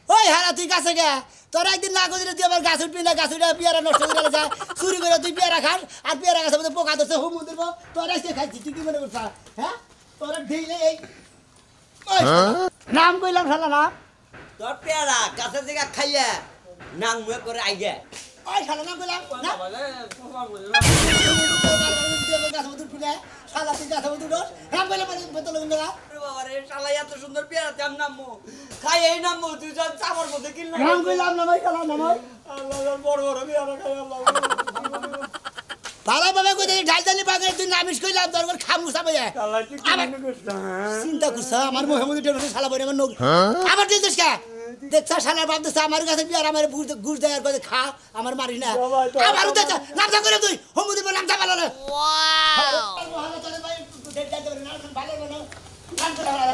ওই হারা তুই গাছে গে তোর একদিন না করে তুই আবার গাছ উঠবি না গাছ উঠে পেয়ারা নষ্ট করে যায় চুরি করে তুই পেয়ারা খান আর পেয়ারা গাছের মধ্যে পোকা ধরছে হুম দিব তোর এসে খাইছি তুই কি মনে করছ হ্যাঁ তোর ঢেলে এই নাম কইলাম শালা না তোর পেয়ারা গাছের জায়গা খাইয়া নাং মুয়ে করে আইগে ওই শালা নাম কইলাম না গাছ মধ্যে ফুলে শালা তুই গাছের মধ্যে উঠোস নাম কইলাম বোতল না বাবা রে শালা এত সুন্দর পেয়ারা তেম নামমু খাই এই নামমু তুই যখন চাপর মধ্যে কিনলা নাম কইলাম না ভাই শালা নাম আল্লাহ বড় বড় পেয়ারা খাই আল্লাহ ভালো বাবা কই ঢাল ঢালি পাগে তুই নামিস কইলাম তোর করে খামুসা বইয়া শালা তুই কি করছ চিন্তা করছ আমার মোহাম্মদ টেনে শালা বইরে আমার নখ আবার দিছিস কা দেখছ শালা বাপ দছ আমার কাছে বিয়ার আমার গুড় দেয়ার করে খা আমার মারি না আবার দেখছ নামটা করে তুই হোমুদি বল নামটা ভালো না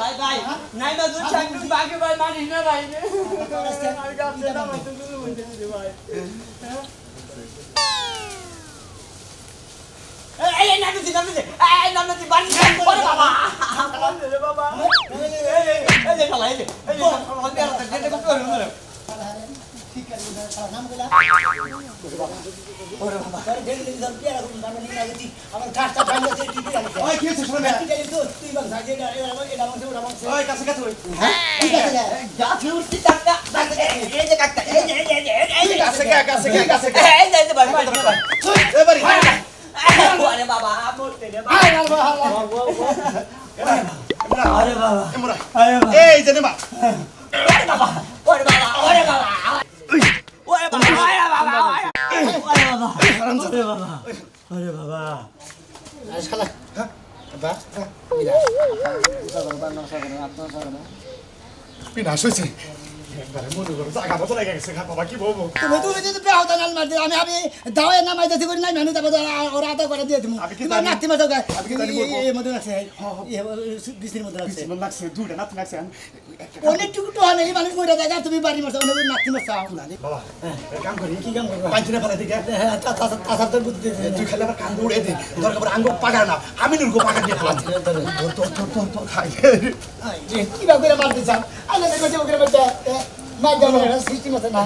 ভাই ভাই নাই না তুই চাকরি বাকি ভাই মানিস না ভাই রে আমি গাছে না মত কিছু বলছিস ভাই এই নামতে এই নামতে বাড়ি ওরে বাবা ওরে বাবা এই যে শালা এই যে পেয়ারা দেখতে কত হলো ঠিক আছে শালা নাম কইলা ওরে বাবা তোর ঢেলে দিন পেয়ারা কোন নাম নিয়ে আইছি আমার গাছটা ভাঙা আছে ঠিক আছে ওই কি হচ্ছে শুনে তুই বল সাজে এটা মাংস ওই কাছে কাছে ওই হ্যাঁ ঠিক আছে গাছে উঠতি টাকা এই যে কাকা এই যে কাছে কাছে এই যে ভাই ভাই এই বাড়ি আরে বাবা মরতে রে বাবা আরে বাবা এই যে মা আরে বাবা ওরে বাবা ওরে বাবা ওরে বাবা ওরে বাবা ওরে বাবা আরাম করে বাবা ওরে বাবা শালা বা বিনাশ হয়েছে একবারে মনে করো জায়গা মতো লেগে গেছে বাবা কি বলবো তুমি যদি বেহতা নাল মার দিও আমি দাওয়ে নামাই দিতে করি নাই মানু তারপর ওরা আদা করে দিয়ে তুমি তোমার নাতি মাছ এই মধ্যে আছে এই বিসির মধ্যে আছে লাগছে দুটা নাতি লাগছে অনেক টুকটো হয় নাই মানুষ মরে জায়গা তুমি বাড়ি মারছ অনেক নাতি মাছ বাবা কাম করি কি কাম করবা পাঁচদিনে ফেলে দিকে তাসার তো বুদ্ধি তুই খালি আবার কান উড়ে দে দরকার পড়ে আঙ্গ পাকা না আমি নুরগো পাকা দিয়ে ফেলাচ্ছি তো খাই কি বা করে মারতে চাও আলে দেখো যে ওকে বলতে মার দাও না সিস্টেম আছে না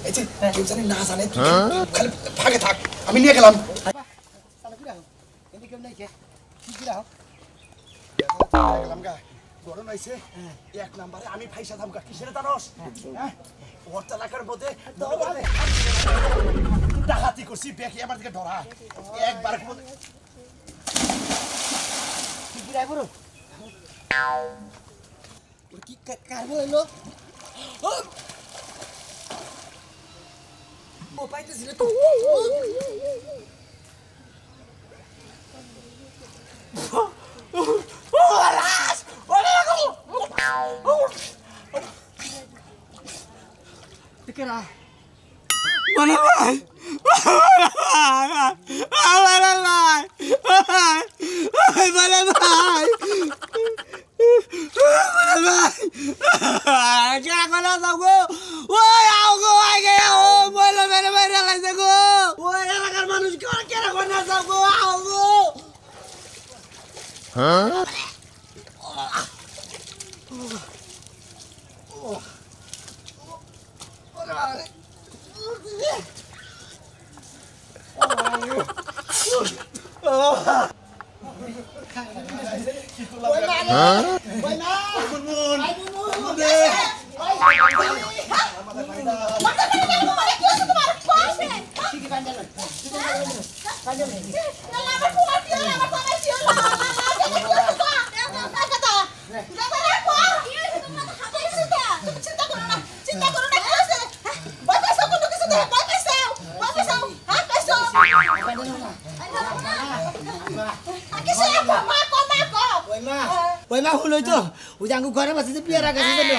এই যে কেউ জানি না জানে তুই খালি ভাগে থাক আমি নিয়ে গেলাম সালা কি রাখো এদিকে কেউ নাই কে কি রাখো গেলাম গা গরম আইছে এক নম্বরে আমি ফাইসা থামকা কিসের জানোস হ্যাঁ ওর এলাকার মধ্যে ডাকাতি করছি বেকি আমার দিকে ধরা একবার কি রাখো কি কার বললো ও পাইতেছিল তো Kira. Mana vai? Mana vai? Mana vai? Jangan kau nak tahu. Woi, aku lagi. Boleh mana lagi aku. Woi, anak manusia kau kira kau nak tahu aku. Hah? Woi mah hulu itu, ujang gua masih piara kasih dulu.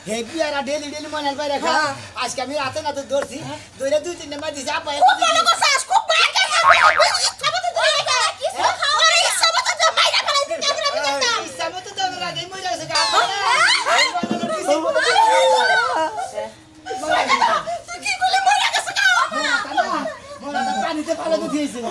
Hei piara daily mana lepas dah kan? As kami rata na tu dorsi, dua tu tiga nama di siapa ya? Kok kalau kau sas, kok banyak apa? Siapa tu dua lagi? Orang siapa tu dah main apa lagi? Siapa tu dah? Siapa tu dah lagi? Mau jadi sekarang? Segi kulit mana ke sekarang? Mana? Mana? Pani tu pala tu dia sih.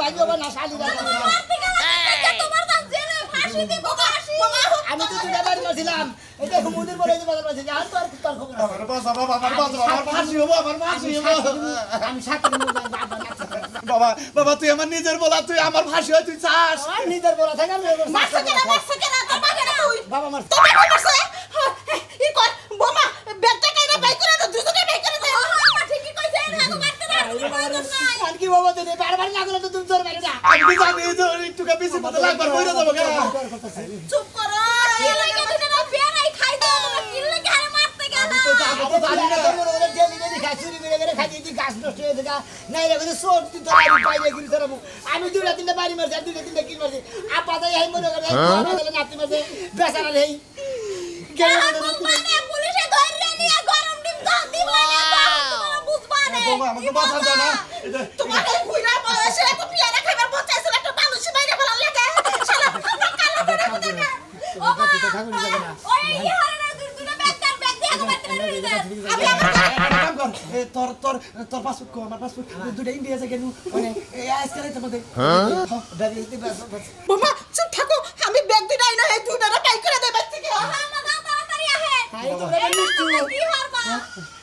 ভাই বাবা না শালি তোমার দান জেলে ফাঁসি দিব ফাঁসি আমি তো দুটা বাড়ি মারছিলাম এটা হুমুদের বলে যে বাজার মারছি আর তোর তোর খবর আমার ফাঁসি হবো আমার ফাঁসি হবো আমি সাথে বাবা তুই আমার নিজের বলা তুই আমার ফাঁসি হয় তুই চাস আর নিজের বলা থাকে মারছ কেন তোমা কেন তুই বাবা মার তোমা কেন মারছ ই কর বোমা বেটা কাইরা বাই করে দাও দুজনে বাই করে দাও ঠিকই কইছে না মারতে না আর কি বাবা তুই বারবার না করে তো তুমি তোর মেরে না আমি জানি যে একটু বেশি পথে লাগবার কইরা যাবো কেন চুপ করো এই লাগে দুটো না পেয়ারাই খাই দাও তোমরা কি লাগে আরে মারতে গেল তো যাবো জানি না তোর ওরে জেলি জেলি খাচুরি মেরে খাই দিই গাছ নষ্ট হয়ে যায় নাই রে তো সোট তুই তো বাড়ি বাইরে গিয়ে ধরবো আমি দুটা তিনটা বাড়ি মারছি আর দুটা তিনটা কিল মারছি আপা তাই এই মনে করে আমাদের নাতি মারছে বেচারা রে মানে পুলিশে ধরে নিয়ে গরম ডিম দাও দিব না বুঝবা না বাবা আমাকে বাঁচান দাও না তোমার এই বুইরা বয়সে এত পেয়ারা খাবার বলতেছিল একটা মানুষ বাইরে ভালো লাগে শালা তোমরা কালা করে বুঝে না ও মা ওই ইহারে না দুটো ব্যাগ দিয়ে আগো মারতে আমি কাম কর তোর পাসপোর্ট কো আমার পাসপোর্ট দুটো ইন্ডিয়া থেকে নু মানে আজকাল তোমাকে বোমা চুপ থাকো আমি ব্যাগ দিয়ে আইনা এই দুটারে বাই করে দেব থেকে হ্যাঁ না তাড়াতাড়ি আহে হাই তোমরা নিষ্ঠু কি হারবা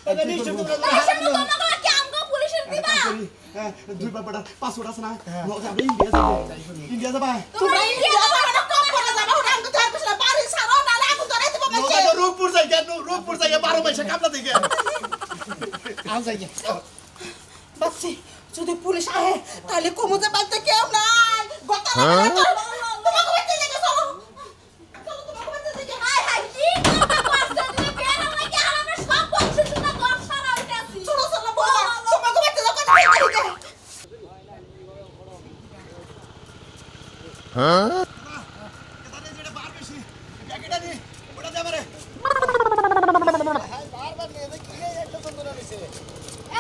এটা নিষ্ঠু তোমরা তাইছে তো তোমরা কি আমগো পুলিশের দিবা দুই বারবার পাসপোর্ট আছে না আমি ইন্ডিয়া যাবা তোমরা ইন্ডিয়া যাবা না কম করে যাবা ওটা আমগো ধর পিছনে বাড়ি ছাড়ো না লাগু ধরে দিব বেঁচে রূপপুর যাই কেন রূপপুর যাই 12 মাসে কামলা দিকে আও যাই বাচ্চি যদি পুলিশ আহে তাহলে কমতে পারতে কেউ নাই গতা তোমাকে বাইতে যাবে চলো চলো তোমাকে বাইতে যাবে হাই হাই কি কথা করছ তুমি বের হয়ে আমরা সব বলছি তোমরা ঘর সারা হইতাছি চলো চলো বাবা তোমাকে বাইতে যাও কথা কইতে বারবার নিয়ে কি একটা সুন্দর হইছে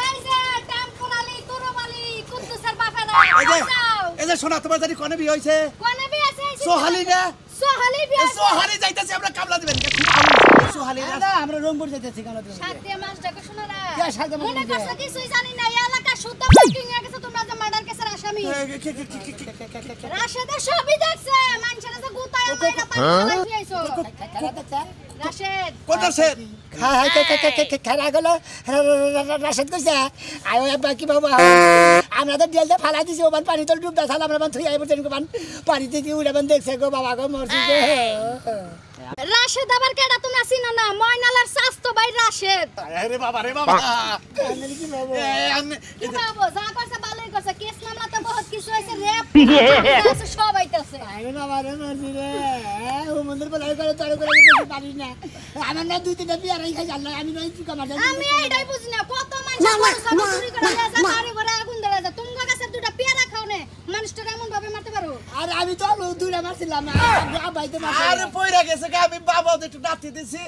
এই যে টেম্পোরালি তোরমালি কুদ্দুসের বাপেরা এই যে শোনা তোমার জানি কোনে বিয়ে হইছে কোনে বিয়ে আছে সোহালি না সোহালি বিয়ে সোহালি যাইতাছে আমরা কামলা দিবেন সোহালি না না আমরা রংপুর যাইতেছি কেন তুমি সাত দিয়ে মাস ডাকে শোনা না কে সাত দিয়ে মাস মনে ডাকে? করছো কিছুই জানি না এই এলাকা শুদ্ধ মাইকিং হয়ে গেছে তোমরা যে মার্ডার কেসের আসামি রাশেদ সবই দেখছে মানুষের যে গুতায় মাইরা পানি ফেলাইছো রাশেদ কোনটা সেট হাই খেলা গেল রাশেদ কইছে আয় বাকি বাবা আমরা তো ডিয়াল দিয়ে ফালা দিছি ওমান পানি তো ডুবদা সাল আমরা বান থুই আইব তেন কোমান পানি থেকে উড়ে বান দেখছে গো বাবা গো মরছি গো রাশেদ আবার কেডা তোমরা চিনো না ময়নালার স্বাস্থ্য ভাই রাশেদ আরে বাবা রে বাবা আমি কি বাবা কি বাবু যা করছে ভালোই করছে কেস মামলাতে বহুত কিছু হইছে রেপ সব হইতাছে আরে বাবা রে মরছি রে ও মন্দির বলাই করে তার করে দিতে পারি না আমার না দুই তিনটা বিয়ার খাই জানলা আমি নই কি কামার আমি এইটাই বুঝি না কত মানুষ সব চুরি করে যায় বাড়ি ঘরে আগুন ধরে যায় তুমি কাছে দুটা পেয়ারা খাও নে মানুষটা এমন ভাবে মারতে পারো আর আমি তো দুইটা মারছিলাম না বাইতে আরে পয়রা গেছে গা আমি বাবা একটু নাতি দিছি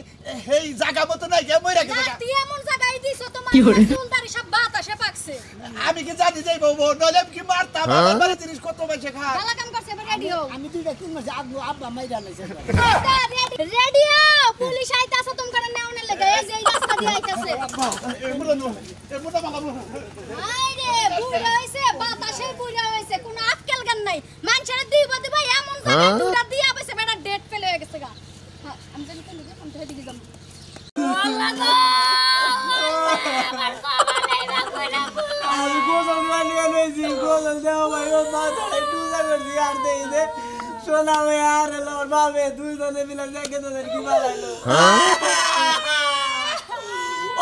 এই জায়গা মতো নাই গে মইরা গেছে গা তুই এমন জায়গায় দিছো তোমার চুলদারি সব বাতাসে পাকছে আমি কি জানি যাইবো নলে কি মারতাম আমার বাড়ি জিনিস কত মাইছে খা গালা কাম করছে এবার রেডি হও আমি দুইটা কিন মারছি আব্বা মাইরা লাইছে রেডি হও পুলিশ আইতাছে তোমার নেওনে লাগে এই যে এই রাস্তা দিয়ে আইতাছে এমুটা বাবা আইরে বুড়া হইছে বাতাসে বুড়া হইছে কোনো আক্কেল জ্ঞান নাই মানুষের দুই বদি ভাই এমন জায়গা দুটা দিয়া বসে বেটা ডেট ফেলে হয়ে গেছে গা হ্যাঁ আমি জানি কোন দিকে আমি তো হেদিকে যাব আল্লাহ গো আমার বাবা নাই না কইরা আমি গোসল মানিয়ে লইছি গোসল দেওয়া ভাই ও মাথা একটু করছি আর দেই দে সোনা ভাই আর লোর বাবে দুই জনে মিলে দেখে তোদের কি বানাইলো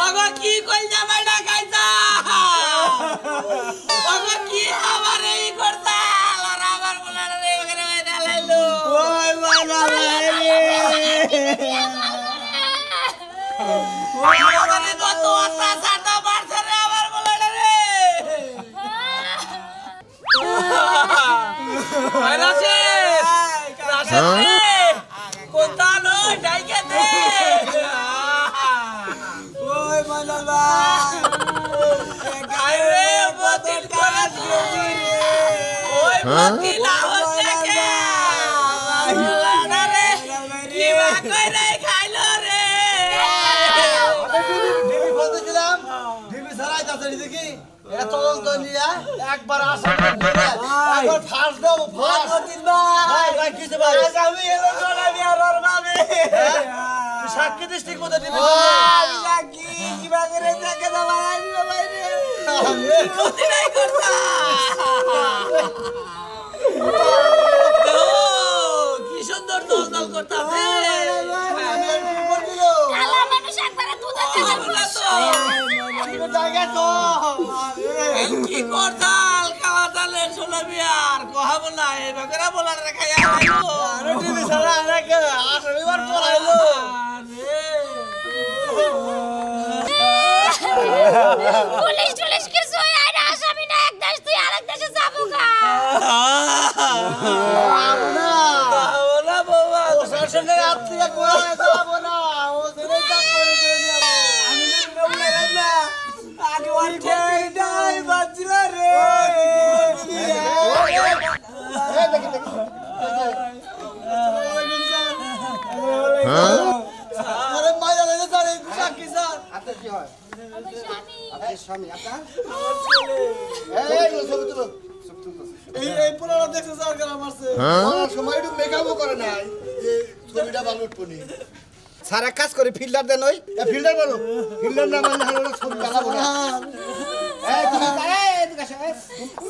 ওগো কি কই যাবে না খাইছা ওগো কি আমার এই করতা আর আমার বলার রে ওখানে বাইরে লাইলো ওই বাবা রে ওই ওখানে কত অত্যাচার না মারছে রে আমার বলার রে রাশেদ রাশেদ রে কোনটা নয় ডাইকে দে ওই মানবা গায়রে বদিল করে দিয়েছি রে ওই বদিল হচ্ছে কে আল্লাহ রে কি বা কইরে খাইলো রে আমি ফোন দিলাম এটা তদন্ত নিয়ে একবার আসা একবার ফাঁস দেবো ফাঁস দিন ভাই ভাই কিছু ভাই আমি এলো জনাবি আর ওর বাবে সাক্ষী দিস ঠিক মতো দিবি আমি সাক্ষী কিবা করে দেখে দাও ভাই ভাই রে ক্ষতি নাই করতা কি সুন্দর দল দল করতাছে কালা মানুষ একবারে দুধে কালা জায়গা তো কি করতাল কালা চালের সোনাবি আর কহা বলা এই বকরা বলার রাখাইয়া আইলো আরে টিভি সারা রাখে আসলে বার পড়াইলো পুলিশ টুলিশ কিছু হয় না আসামি না এক দেশ তুই আরেক দেশে যাবো গা না বলা বাবা শাসনের হাত থেকে কোয়া যাবো না ও দিনে কাজ করে দিয়ে আমি বললাম না আগে ওইটা নাই বাজছিল রে আরে মায়া লাগে স্যার সাক্ষী স্যার আপনার কি হয় স্বামী আপনার স্বামী আপনার এই পুরো দেখছে স্যার কেন মারছে সময় একটু মেকআপও করে নাই যে ছবিটা ভালো উঠবনি স্যার এক কাজ করে ফিল্ডার দেন ওই ফিল্ডার বলো ফিল্ডার না মানে হলো ছবি বানাবো না এই তুমি এদিকে আসো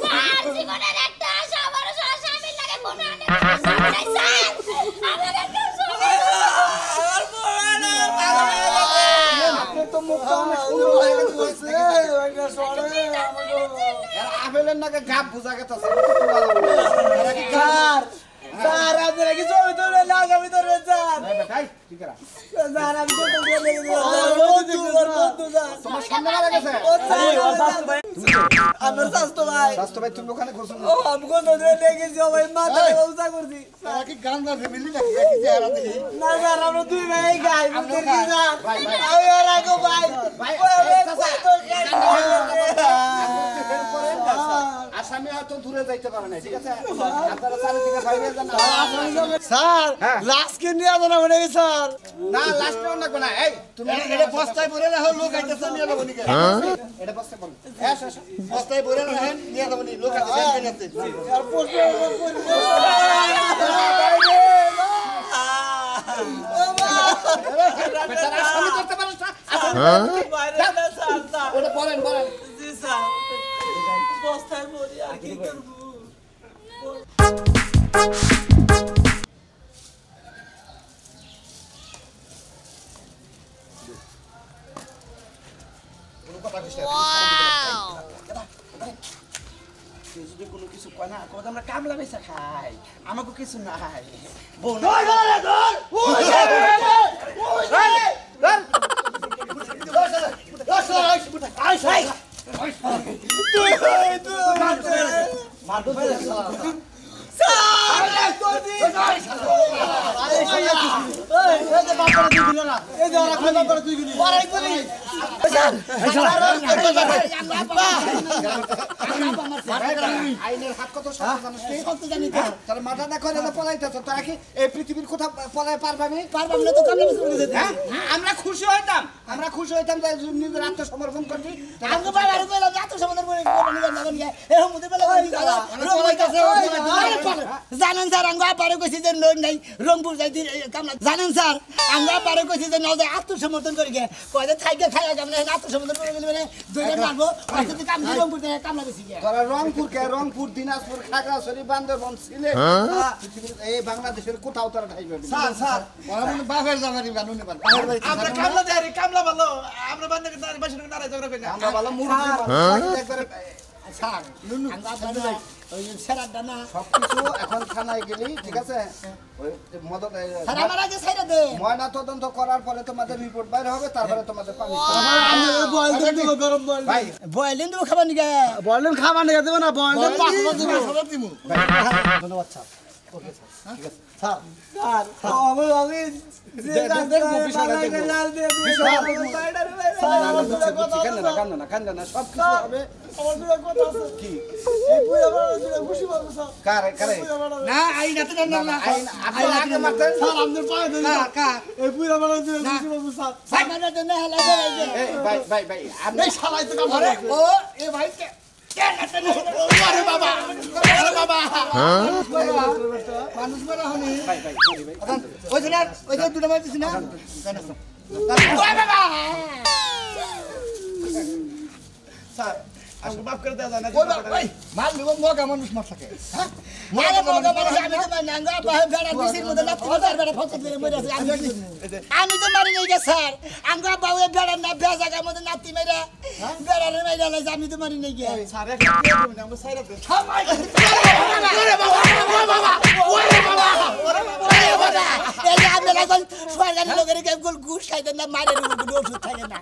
স্যার জীবনের একটা আশা আমার স্বামীর লাগে কোনো আনে নাই স্যার আমার একটা আর বড় না আপনি তো মুখটা অনেক সুন্দর হয়ে গেছে ওইটা সরে আপেলের নাকি গাপ বুঝা গেছে স্যার স্যার আপনারা কি জমি ধরে লাগাবি ধরবেন স্যার ঠিক আছে স্যার আমি তো বন্ধু স্যার তোমার সামনে মারা গেছে আমার স্বাস্থ্য ভাই স্বাস্থ্য ভাই তুমি ওখানে করছো ও আমগো ধরে লেগেছি ভাই মাথা উঁচা করছি তারা কি গান না ফ্যামিলি নাকি একই চেহারা দেখি না স্যার আমরা দুই ভাই গাই মুখের কি স্যার ভাই, ভাই। আমি আর আগো ভাই ভাই, ওই এই, চাচা। আসামি হয়তো দূরে যাইতে পারে না ঠিক আছে আপনারা চারিদিকে বাইরে যান স্যার হ্যাঁ। লাস্টকে নিয়ে আসো না মনে স্যার না লাস্ট রাউন্ড না কোনা এই তুমি এটা বস্তায় ভরে রাখো লোক আইতেছে নিয়ে যাবো নিকে এটা বস্তায় ভরে এসো এসো বস্তায় ভরে রাখেন নিয়ে যাবো নি লোক আছে ব্যাংকে নিতে আর পোস্টে বেটারা আসামি করতে পারিস না বাইরে না স্যার স্যার ওটা বলেন বলেন জি স্যার বস্তায় ভরি আর কি করব কোনো কথা কইছ কেউ যদি কোনো কিছু কয় না কয় আমরা কামলা বেচা খাই আমাকে কিছু নাই বউ আইনের হাত কত শক্ত জানিস তুই? তোর মাথা না করে তো পলাইতেছ তোরা কি এই পৃথিবীর কোথাও পলাই পারবামি পারবাম না তো কামলা বেশি করে দিতে হ্যাঁ আমরা খুশি হইতাম যে নিজের আত্মসমর্পণ করছি আমাকে বাবার কইলাম এত সমাধান করে নিয়ে যাবেন নিয়ে এ মুদে বেলা ওই দাদা জানেন স্যার আঙ্গা পারে কইছি যে লোন নাই রংপুর যাইতি কামলা জানেন স্যার আঙ্গা পারে কইছি যে নজে আত্মসমর্পণ করে গে কইতে থাইকে খাইয়া কামলা আত্মসমর্পণ করে গেলে মানে দুইটা মারবো আর যদি কাম দি রংপুর যায় কামলা বেশি গে তোরা রংপুর দিনাজপুর খাগড়াছড়ি বান্দরবান সিলেট পৃথিবীর এই বাংলাদেশের কোথাও তোরা ঠাই পাবি স্যার স্যার ওরা মনে বাপের জামারি বানুনি পার বাপের বাড়ি আমরা কামলা দেয় কামলা ভালো আমরা বান্ধে দাঁড়িয়ে বসে নারাজ করে পেগা আমরা ভালো মুরগি একবারে স্যার আঙ্গা পারে ওই সেরাটা না সবকিছু এখন থানায় গেলি ঠিক আছে ওই মদত স্যার আমার আগে ছাইরা দে ময়না তদন্ত করার পরে তোমাদের রিপোর্ট বাইরে হবে তারপরে তোমাদের পানি বয়েল দেব গরম বয়েল ভাই বয়লিন দেবো খাবার নিগে বয়েল খাবার নিয়ে দেব না বয়েল ধন্যবাদ স্যার ওকে স্যার ঠিক আছে স্যার স্যার আমি দেখবো বিষয়টা কান্দা না সব কিছু হবে কি কারে কারে না আই না তো না আইন আপনি আগে মারতেন ভাই মানে তো না হেলা দে এই ভাই আপনি আরে ও এ ভাই কে আরে বাবা মানুষ বড় হনি ভাই সরি ভাই ওই যে দুটো মারছিস না ওই বাবা স্যার আসলে মাফ করে দেওয়া যায় না ওই মাল নিব মগা মানুষ মার থাকে হ্যাঁ মগা মানুষ আমি তো নাঙ্গা বাহে বেড়া দিছির মধ্যে লাত্তি মার বেড়া ফসল করে মরে আছে আমি তো মারি নাই গে স্যার আঙ্গা বাহে বেড়া না বেজাগা মধ্যে লাত্তি মেরে বেড়া রে মেরে লাগে আমি তো মারি নাই গে স্যার একটা আমরা সাইরা দেন ওরে বাবা এই যে আমি লাগাল সরকারি লোকের কেবল ঘুষ খাইতেন না মারের ওষুধ থাকে না